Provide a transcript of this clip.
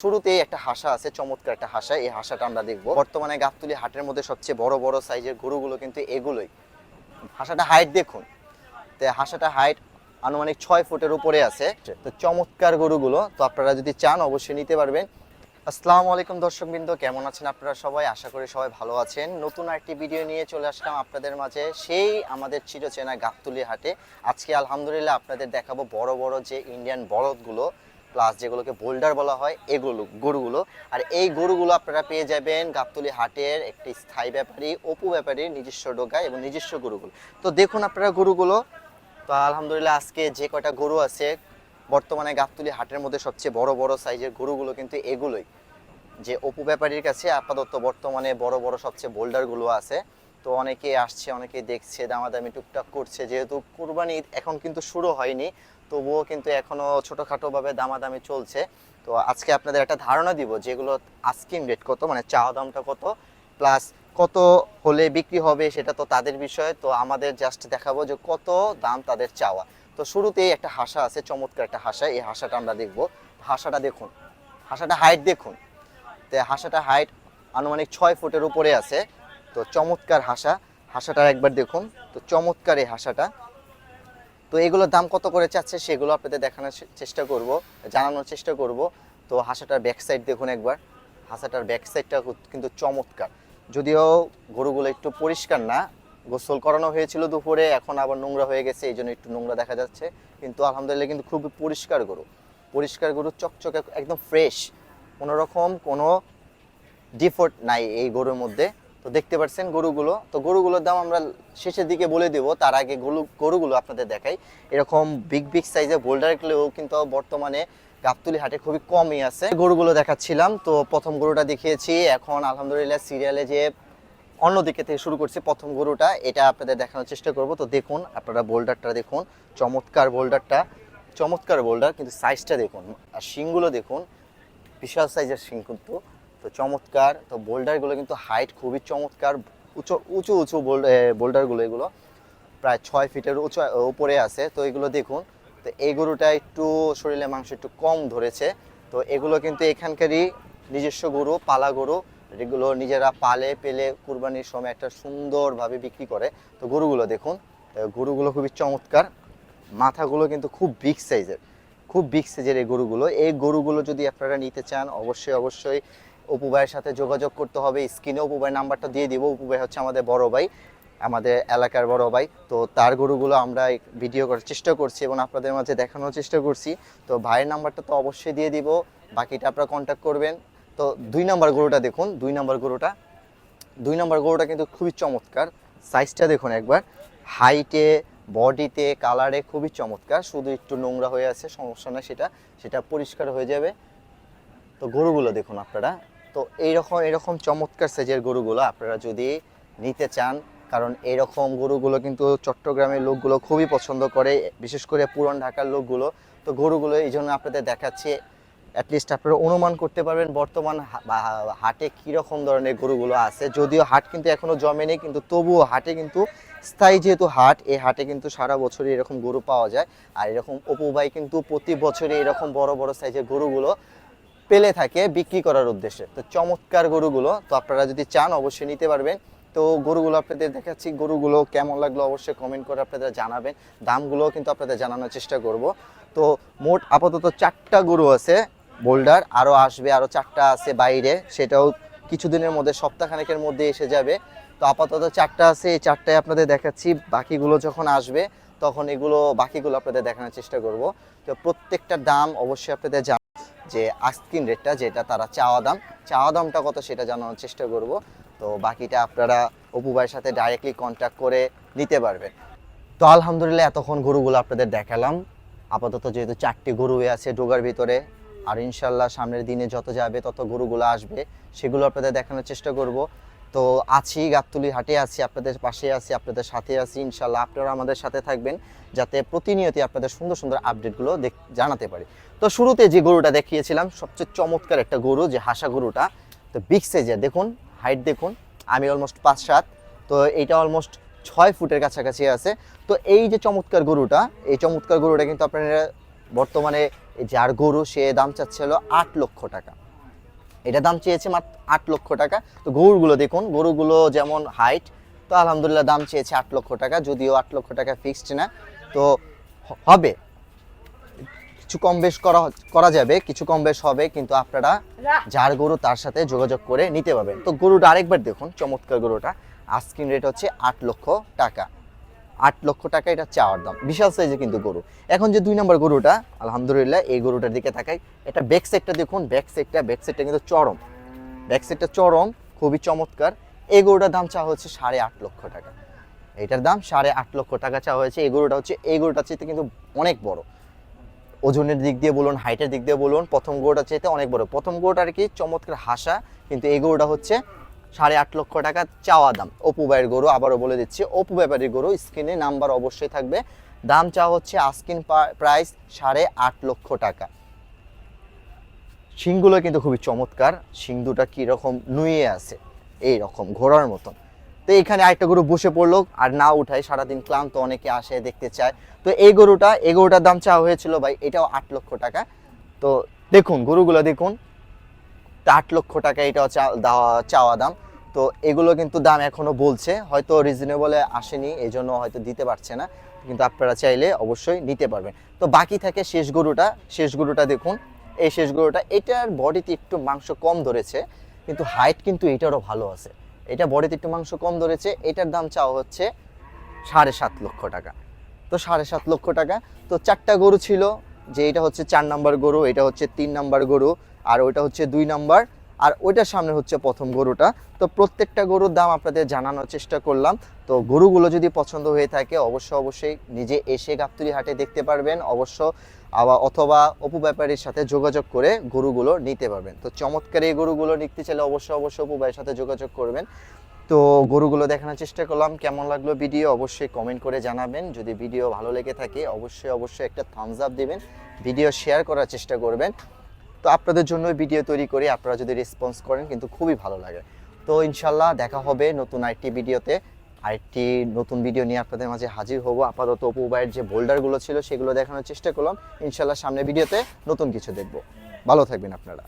শুরুতেই একটা হাসা আছে, চমৎকার একটা হাসা। এই হাসাটা আমরা দেখবো। বর্তমানে গাবতলী হাটের মধ্যে সবচেয়ে বড় বড় সাইজের গরুগুলো কিন্তু এগুলোই। হাসাটা হাইট দেখুন, তো হাসাটা হাইট আনুমানিক 6 ফুটের উপরে আছে। তো চমৎকার গরুগুলো, তো আপনারা যদি চান অবশ্যই নিতে পারবেন। আসসালামু আলাইকুম দর্শকবৃন্দ, কেমন আছেন আপনারা সবাই? আশা করি সবাই ভালো আছেন। নতুন একটি ভিডিও নিয়ে চলে আসলাম আপনাদের মাঝে, সেই আমাদের চিরচেনা গাবতলী হাটে। আজকে আলহামদুলিল্লাহ আপনাদের দেখাবো বড় বড় যে ইন্ডিয়ান বলদগুলো, প্লাস যেগুলোকে বোল্ডার বলা হয়, এগুলো গরুগুলো। আর এই গরুগুলো আপনারা পেয়ে যাবেন গাবতলী হাটের একটি স্থায়ী ব্যাপারী, অপু ব্যাপারীর নিজস্ব ডোকা এবং নিজস্ব গরুগুলো। তো দেখুন আপনারা গরুগুলো। তো আলহামদুলিল্লাহ আজকে যে কয়টা গরু আছে বর্তমানে গাবতলী হাটের মধ্যে সবচেয়ে বড় বড় সাইজের গরুগুলো কিন্তু এগুলোই, যে অপু ব্যাপারীর কাছে আপাতত বর্তমানে বড় বড় সবচেয়ে বোল্ডারগুলো আছে। তো অনেকে আসছে, অনেকে দেখছে, দামাদামি টুকটাক করছে। যেহেতু কুরবানি এখন কিন্তু শুরু হয়নি, তবুও কিন্তু এখনো ছোটোখাটোভাবে দামাদামি চলছে। তো আজকে আপনাদের একটা ধারণা দিব যেগুলো আস্কিং রেট কত, মানে চাওয়া দামটা কত, প্লাস কত হলে বিক্রি হবে সেটা তো তাদের বিষয়। তো আমাদের জাস্ট দেখাবো যে কত দাম তাদের চাওয়া। তো শুরুতেই একটা হাসা আছে, চমৎকার একটা হাসা। এই হাসাটা আমরা দেখবো। হাসাটা দেখুন, হাসাটা হাইট দেখুন, তো হাসাটা হাইট আনুমানিক 6 ফুটের উপরে আছে। তো চমৎকার হাসা, হাসাটা একবার দেখুন। তো চমৎকার এই হাসাটা। তো এগুলোর দাম কত করে চাচ্ছে সেগুলো আপনাদের দেখানোর চেষ্টা করব, জানানোর চেষ্টা করব। তো হাসাটার ব্যাক সাইড দেখুন একবার। হাসাটার ব্যাক সাইডটা কিন্তু চমৎকার। যদিও গরুগুলো একটু পরিষ্কার না, গোসল করানো হয়েছিল দুপুরে, এখন আবার নোংরা হয়ে গেছে, এই জন্য একটু নোংরা দেখা যাচ্ছে। কিন্তু আলহামদুলিল্লাহ কিন্তু খুবই পরিষ্কার গরু, পরিষ্কার গরু, চকচকে একদম ফ্রেশ, কোনো রকম কোনো ডিফল্ট নাই এই গরুর মধ্যে। তো দেখতে পাচ্ছেন গরুগুলো। তো গরুগুলোর দাম আমরা শেষের দিকে বলে দেব, তার আগে গরুগুলো আপনাদের দেখাই। এরকম বিগ বিগ সাইজের বোল্ডারগুলোও কিন্তু বর্তমানে গাবতলী হাটে খুবই কমই আছে। গরুগুলো দেখাচ্ছিলাম, তো প্রথম গরুটা দেখিয়েছি, এখন আলহামদুলিল্লাহ সিরিয়ালে যে অন্য দিকে থেকে শুরু করছি। প্রথম গরুটা এটা আপনাদের দেখানোর চেষ্টা করব। তো দেখুন আপনারা বোল্ডারটা দেখুন, চমৎকার বোল্ডারটা, চমৎকার বোল্ডার, কিন্তু সাইজটা দেখুন আর শিংগুলো দেখুন, বিশাল সাইজের শিং কিন্তু। তো চমৎকার। তো বোল্ডারগুলো কিন্তু হাইট খুবই চমৎকার, উঁচু উঁচু উঁচু বোল্ডারগুলো, এগুলো প্রায় 6 ফিটের উঁচু উপরে আছে। তো এগুলো দেখুন। তো এই গরুটা একটু শরীরে মাংস একটু কম ধরেছে। তো এগুলো কিন্তু এখানকারই নিজস্ব গরু, পালা গরু, এগুলো নিজেরা পালে পেলে কুরবানির সময় একটা সুন্দরভাবে বিক্রি করে। তো গরুগুলো দেখুন, গরুগুলো খুবই চমৎকার। মাথাগুলো কিন্তু খুব বিগ সাইজের, খুব বিগ সাইজের এই গরুগুলো। এই গরুগুলো যদি আপনারা নিতে চান অবশ্যই অবশ্যই অপু ভাইয়ের সাথে যোগাযোগ করতে হবে। স্ক্রিনে অপু ভাইয়ের নাম্বারটা দিয়ে দিব। অপু ভাই হচ্ছে আমাদের বড় ভাই, আমাদের এলাকার বড় ভাই। তো তার গরুগুলো আমরা ভিডিও করার চেষ্টা করছি এবং আপনাদের মাঝে দেখানোর চেষ্টা করছি। তো ভাইয়ের নাম্বারটা তো অবশ্যই দিয়ে দিব, বাকিটা আপনারা কন্ট্যাক্ট করবেন। তো 2 নম্বর গরুটা দেখুন, 2 নম্বর গরুটা, 2 নম্বর গরুটা কিন্তু খুবই চমৎকার। সাইজটা দেখুন একবার, হাইটে, বডিতে, কালারে খুবই চমৎকার। শুধু একটু নোংরা হয়ে আছে, সমস্যা না, সেটা সেটা পরিষ্কার হয়ে যাবে। তো গরুগুলো দেখুন আপনারা। তো এইরকম এরকম চমৎকার সাইজের গরুগুলো আপনারা যদি নিতে চান, কারণ এরকম গরুগুলো কিন্তু চট্টগ্রামের লোকগুলো খুবই পছন্দ করে, বিশেষ করে পুরান ঢাকার লোকগুলো। তো গরুগুলো এই জন্য আপনাদের দেখাচ্ছি, অ্যাটলিস্ট আপনারা অনুমান করতে পারবেন বর্তমান হাটে কীরকম ধরনের গরুগুলো আছে। যদিও হাট কিন্তু এখনও জমেনি, কিন্তু তবুও হাটে কিন্তু স্থায়ী যেহেতু হাট, এই হাটে কিন্তু সারা বছরই এরকম গরু পাওয়া যায়। আর এরকম অপু ভাই কিন্তু প্রতি বছরই এরকম বড় বড় সাইজের গরুগুলো পেলে থাকে বিক্রি করার উদ্দেশ্যে। তো চমৎকার গরুগুলো, তো আপনারা যদি চান অবশ্যই নিতে পারবেন। তো গরুগুলো আপনাদের দেখাচ্ছি, গরুগুলো কেমন লাগলো অবশ্যই কমেন্ট করে আপনাদের জানাবেন। দামগুলোও কিন্তু আপনাদের জানানোর চেষ্টা করব। তো মোট আপাতত 4টা গরু আছে বোল্ডার, আরও আসবে, আরও 4টা আছে বাইরে, সেটাও কিছুদিনের মধ্যে, সপ্তাহখানেকের মধ্যে এসে যাবে। তো আপাতত 4টা আছে, এই 4টায় আপনাদের দেখাচ্ছি। বাকিগুলো যখন আসবে তখন এগুলো বাকিগুলো আপনাদের দেখানোর চেষ্টা করব। তো প্রত্যেকটার দাম অবশ্যই আপনাদের যে আস্কিং রেটটা, যেটা তারা চাওয়া দাম, চাওয়া দামটা কত সেটা জানানোর চেষ্টা করব। তো বাকিটা আপনারা অপু ভাইয়ের সাথে ডাইরেক্টলি কন্ট্যাক্ট করে নিতে পারবেন। তো আলহামদুলিল্লাহ এতক্ষণ গরুগুলো আপনাদের দেখালাম। আপাতত যেহেতু 4টি গরু আছে ডোগার ভিতরে, আর ইনশাল্লাহ সামনের দিনে যত যাবে তত গরুগুলো আসবে, সেগুলো আপনাদের দেখানোর চেষ্টা করব। তো আছি গাবতলী হাটে, আছি আপনাদের পাশে, আছি আপনাদের সাথে, আছি ইনশাল্লাহ। আপনারা আমাদের সাথে থাকবেন যাতে প্রতিনিয়তই আপনাদের সুন্দর সুন্দর আপডেটগুলো জানাতে পারি। তো শুরুতে যে গরুটা দেখিয়েছিলাম সবচেয়ে চমৎকার একটা গরু, যে হাসা গরুটা, তো বিগ সাইজের দেখুন, হাইট দেখুন, আমি অলমোস্ট 5-7, তো এইটা অলমোস্ট 6 ফুটের কাছাকাছি আছে। তো এই যে চমৎকার গরুটা, এই চমৎকার গরুটা কিন্তু আপনারা বর্তমানে যার গরু সে দাম চাচ্ছে হলো 8 লক্ষ টাকা। এটা দাম চেয়েছে মাত্র 8 লক্ষ টাকা। তো গরুগুলো দেখুন, গরুগুলো যেমন হাইট, তো আলহামদুলিল্লাহ দাম চেয়েছে 8 লক্ষ টাকা, যদিও 8 লক্ষ টাকা ফিক্সড না, তো হবে কিছু কম বেশ করা যাবে, কিছু কম বেশ হবে, কিন্তু আপনারা যার গরু তার সাথে যোগাযোগ করে নিতে পারবেন। তো গরুটা আরেকবার দেখুন, চমৎকার গরুটা, আস্কিং রেট হচ্ছে 8 লক্ষ টাকা। 8 লক্ষ টাকা এটা চাওয়ার দাম, বিশাল সাইজে কিন্তু গরু। এখন যে 2 নম্বর গরুটা, আলহামদুলিল্লাহ এই গরুটার দিকে তাকাই, এটা ব্যাক সাইডটা দেখুন, ব্যাক সাইডটা কিন্তু চরম, ব্যাক সাইডটা চরম, খুবই চমৎকার। এই গরুটার দাম চাওয়া হচ্ছে 8.5 লক্ষ টাকা। এটার দাম 8.5 লক্ষ টাকা চাওয়া হয়েছে। এই গরুটার চাইতে কিন্তু অনেক বড়, ওজনের দিক দিয়ে বলুন, হাইটের দিক দিয়ে বলুন, প্রথম গরুটার চাইতে অনেক বড়। প্রথম গরুটা আর কি চমৎকার হাসা, কিন্তু এই গরুটা হচ্ছে 8.5 লক্ষ টাকা চাওয়া দাম। অপু ভাইয়ের গরু, আবারও বলে দিচ্ছি, অপু ব্যাপারীর গরু, স্ক্রিনে নাম্বার অবশ্যই থাকবে। দাম চাওয়া হচ্ছে আস্কিং প্রাইস 8.5 লক্ষ টাকা। শিংগুলো কিন্তু খুবই চমৎকার, শিং দুটা কীরকম নুয়ে আছে, এই রকম ঘোড়ার মতন। তো এখানে আরেকটা গরু বসে পড়লো, আর না উঠায়, সারাদিন ক্লান্ত, অনেকে আসে দেখতে চায়। তো এই গরুটার দাম চাওয়া হয়েছিল ভাই, এটাও 8 লক্ষ টাকা। তো দেখুন গরুগুলো দেখুন, 8 লক্ষ টাকা এটাও চাওয়া দাম। তো এগুলো কিন্তু দাম এখনো বলছে, হয়তো রিজনেবলে আসেনি, এই জন্য হয়তো দিতে পারছে না, কিন্তু আপনারা চাইলে অবশ্যই নিতে পারবেন। তো বাকি থাকে শেষ গরুটা দেখুন, এই শেষ গরুটা, এটার বডিতে একটু মাংস কম ধরেছে, কিন্তু হাইট কিন্তু এটারও ভালো আছে। এটা বডিতে একটু মাংস কম ধরেছে, এটার দাম চাওয়া হচ্ছে 7.5 লক্ষ টাকা। তো 7.5 লক্ষ টাকা। তো 4টা গরু ছিল, যে এটা হচ্ছে 4 নাম্বার গরু, এটা হচ্ছে 3 নাম্বার গরু, আর ওইটা হচ্ছে 2 নাম্বার, আর ওইটার সামনে হচ্ছে প্রথম গরুটা। তো প্রত্যেকটা গরুর দাম আপনাদের জানানোর চেষ্টা করলাম। তো গরুগুলো যদি পছন্দ হয়ে থাকে অবশ্যই নিজে এসে গাবতলী হাটে দেখতে পারবেন, অথবা অপু ব্যাপারীর সাথে যোগাযোগ করে গরুগুলো নিতে পারবেন। তো চমৎকার এই গরুগুলো নিতে চাইলে অবশ্যই অপু ভাইয়ের সাথে যোগাযোগ করবেন। তো গরুগুলো দেখানোর চেষ্টা করলাম, কেমন লাগলো ভিডিও অবশ্যই কমেন্ট করে জানাবেন। যদি ভিডিও ভালো লেগে থাকে অবশ্যই একটা থামস আপ দিবেন, ভিডিও শেয়ার করার চেষ্টা করবেন। তো আপনাদের জন্য ভিডিও তৈরি করি, আপনারা যদি রেসপন্স করেন কিন্তু খুবই ভালো লাগে। তো ইনশাল্লাহ দেখা হবে নতুন আরেকটি ভিডিওতে, আরেকটি নতুন ভিডিও নিয়ে আপনাদের মাঝে হাজির হব। আপাতত অপু ভাইয়ের যে বোল্ডারগুলো ছিল সেগুলো দেখানোর চেষ্টা করলাম, ইনশাল্লাহ সামনে ভিডিওতে নতুন কিছু দেখব। ভালো থাকবেন আপনারা।